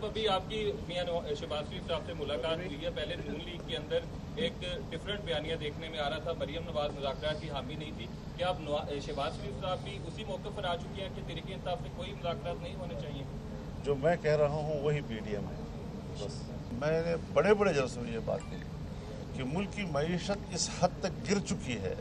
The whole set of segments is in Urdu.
ابھی آپ کی میاں شہباز شریف صاحب سے ملاقات ہوئی ہے. پہلے نون لیگ کے اندر ایک ڈفرینٹ بیانیہ دیکھنے میں آ رہا تھا. مریم نواز مذاکرات کی حامی نہیں تھی. کیا اب شہباز شریف صاحب بھی اسی موقع پر آ چکی ہیں کہ تحریک انصاف سے کوئی مذاکرات نہیں ہونے چاہیے؟ جو میں کہہ رہا ہوں وہی پی ڈی ایم ہے. بس میں نے بڑے بڑے جلسوں میں یہ بات کہی کہ ملک کی معیشت اس حد تک گر چکی ہے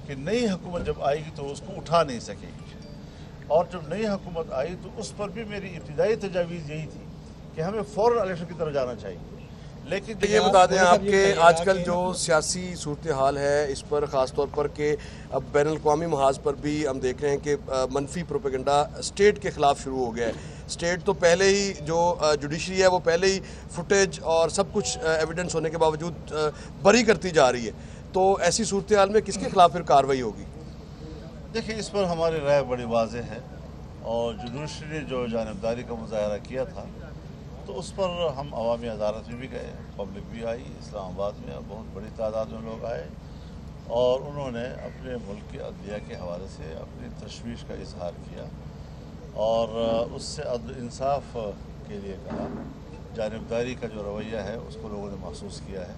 کہ نئی حکومت جب آئے گی تو اس کو اٹھا نہیں سکے گی. اور جب نئی حکومت آئی تو اس پر بھی میری ابتدائی تجاویز یہی تھی کہ ہمیں فوراً الیکشن کی طرف جانا چاہیے. لیکن یہ بتا دیں آپ کہ آج کل جو سیاسی صورتحال ہے اس پر خاص طور پر کہ اب بین الاقوامی محاذ پر بھی ہم دیکھ رہے ہیں کہ منفی پروپیگنڈا اسٹیٹ کے خلاف شروع ہو گیا ہے. اسٹیٹ تو پہلے ہی جو جوڈیشری ہے وہ پہلے ہی فوٹیج اور سب کچھ ایویڈنس ہونے کے باوجود بری کرتی جا رہی ہے. تو ایسی صورتحال میں کس کے خلاف پھر کارروائی ہوگی؟ دیکھیں اس پر ہماری رائے بڑی واضح ہے اور جوڈیشری نے جو جانبداری کا مظاہرہ کیا تھا تو اس پر ہم عوامی عدالت میں بھی گئے, پبلک بھی آئی, اسلام آباد میں بہت بڑی تعداد میں لوگ آئے اور انہوں نے اپنے ملک کی عدلیہ کے حوالے سے اپنی تشویش کا اظہار کیا اور اس سے عدل انصاف کے لیے کہا. جانبداری کا جو رویہ ہے اس کو لوگوں نے محسوس کیا ہے.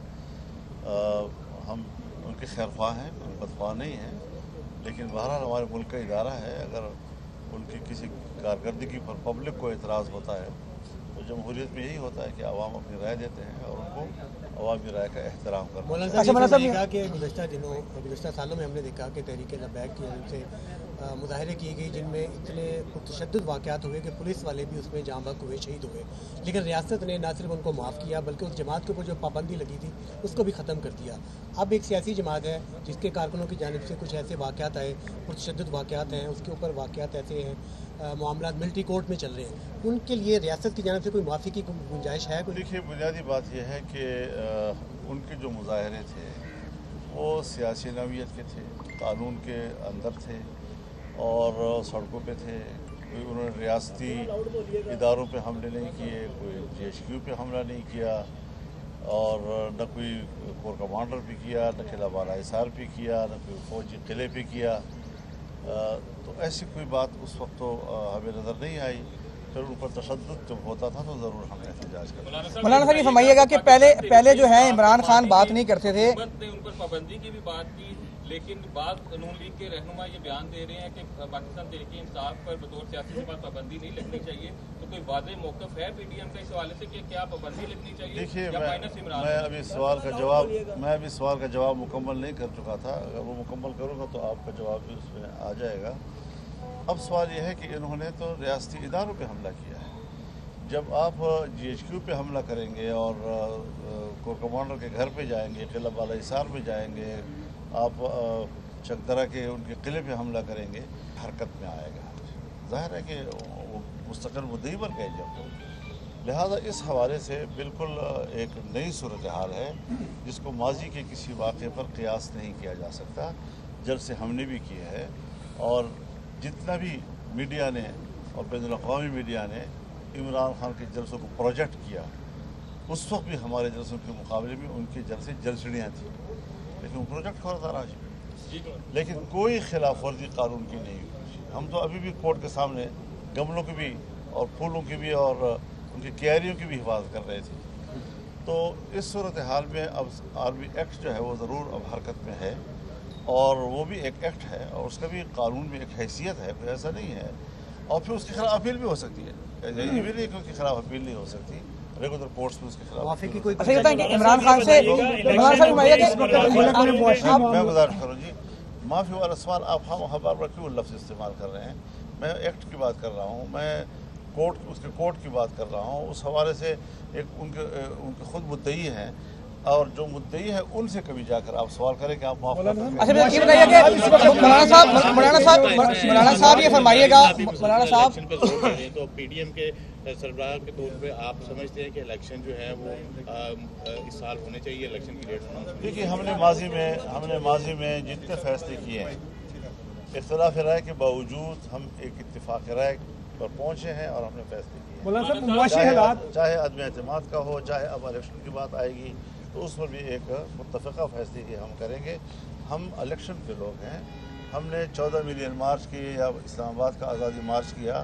ہم ان کے خیرخواہ ہیں, ان بدخواہ نہیں ہیں, لیکن بہرحال ہمارے ملک کا ادارہ ہے. اگر ان کی کسی کارکردگی پر پبلک کو اعتراض ہوتا ہے تو جمہوریت میں یہی ہوتا ہے کہ عوام اپنی رائے دیتے ہیں اور ان کو عوامی رائے کا احترام کرنا ہے. مولانا صاحب نے کہا کہ گزشتہ سالوں میں ہم نے دیکھا کہ تحریک لبیک کی جانب سے مظاہرے کیے گئے جن میں اتنے تشدد واقعات ہوئے کہ پولیس والے بھی اس میں جاں بحق ہوئے, شہید ہوئے, لیکن ریاست نے نہ صرف ان کو معاف کیا بلکہ اس جماعت کے اوپر جو پابندی لگی تھی اس کو بھی ختم کر دیا. اب ایک سیاسی جماعت ہے جس کے کارکنوں کی جانب سے کچھ ایسے واقعات آئے, تشدد واقعات ہیں, اس کے اوپر واقعات ایسے ہیں, معاملات ملٹری کورٹ میں چل رہے ہیں, ان کے لیے ریاست کی جانب سے کوئی معافی کی گنجائش ہے؟ دیکھیے بنیادی بات یہ ہے کہ ان کے جو مظاہرے تھے وہ سیاسی نوعیت کے تھے, قانون کے اندر تھے اور سڑکوں پہ تھے. کوئی انہوں نے ریاستی اداروں پہ حملے نہیں کیے, کوئی جی ایچ کیو پہ حملہ نہیں کیا اور نہ کوئی کور کمانڈر پہ کیا, نہ قلعہ بالا حصار پہ کیا, نہ کوئی فوجی قلعے پہ کیا. تو ایسی کوئی بات اس وقت تو ہمیں نظر نہیں آئی. پھر ان پر تشدد جب ہوتا تھا تو ضرور ہم احتجاج کرتے. مولانا صاحب یہ فرمائیے گا کہ پہلے جو ہے عمران خان بات نہیں کرتے تھے, ان پر پابندی کی بھی بات کی, لیکن بعض نون لیگ کے رہنما یہ بیان دے رہے ہیں کہ پاکستان تحریک انصاف پر بطور سیاسی جماعت پابندی نہیں لگنی چاہیے. تو کوئی واضح موقف ہے پی ڈی ایم کا اس حوالے سے کہ کیا پابندی لگنی چاہیے؟ دیکھیے میں ابھی سوال کا جواب مکمل نہیں کر چکا تھا. اگر وہ مکمل کروں گا تو آپ کا جواب بھی اس میں آ جائے گا. اب سوال یہ ہے کہ انہوں نے تو ریاستی اداروں پہ حملہ کیا ہے. جب آپ جی ایچ کیو پہ حملہ کریں گے اور کور کمانڈر کے گھر پہ جائیں گے, قلعہ بالا حصار پہ جائیں گے, آپ چکدرہ کے ان کے قلعے پہ حملہ کریں گے, حرکت میں آئے گا. ظاہر ہے کہ وہ مستقل مدعی بن گئے جب. لہذا اس حوالے سے بالکل ایک نئی صورتحال ہے جس کو ماضی کے کسی واقعے پر قیاس نہیں کیا جا سکتا. جلسے ہم نے بھی کیے ہیں اور جتنا بھی میڈیا نے اور بین الاقوامی میڈیا نے عمران خان کے جلسوں کو پروجیکٹ کیا, اس وقت بھی ہمارے جلسوں کے مقابلے میں ان کے جلسے جلسڑیاں تھیں, لیکن وہ پروجیکٹ ہوتا رہا جی. لیکن کوئی خلاف ورزی قانون کی نہیں ہوئی. ہم تو ابھی بھی کورٹ کے سامنے گملوں کی بھی اور پھولوں کی بھی اور ان کی کیاریوں کی بھی حفاظت کر رہے تھے. تو اس صورتحال میں اب آرمی ایکٹ جو ہے وہ ضرور اب حرکت میں ہے اور وہ بھی ایک ایکٹ ہے اور اس کا بھی قانون میں ایک حیثیت ہے, کوئی ایسا نہیں ہے. اور پھر اس کے خلاف اپیل بھی ہو سکتی ہے, یہ بھی نہیں کہ اس کے خلاف اپیل نہیں ہو سکتی. ریگولر کورٹس میں اس کے خلاف عمران خان سے میں گزارش کروں جی, معافی والا سوال آپ ہم بار بار کیوں لفظ استعمال کر رہے ہیں؟ میں ایکٹ کی بات کر رہا ہوں, میں اس کے کورٹ کی بات کر رہا ہوں. اس حوالے سے ایک ان کے خود مدعی ہیں اور جو مدعی ہے ان سے کبھی جا کر آپ سوال کریں کہ آپ معاف مولانا صاحب یہ فرمائیے گا, مولانا صاحب تو پی ڈی ایم کے سربراہ کے طور پہ آپ سمجھتے ہیں کہ الیکشن جو ہے وہ اس سال ہونے چاہیے, الیکشن کی ڈیٹ؟ دیکھیے ہم نے ماضی میں جتنے فیصلے کیے ہیں اختلاف رائے کے باوجود ہم ایک اتفاق رائے پر پہنچے ہیں اور ہم نے فیصلے کیے ہیں. چاہے عدم اعتماد کا ہو, چاہے اب الیکشن کی بات آئے گی تو اس پر بھی ایک متفقہ فیصلے کی ہم کریں گے. ہم الیکشن کے لوگ ہیں. ہم نے 14 ملین مارچ کی یا اسلام آباد کا آزادی مارچ کیا,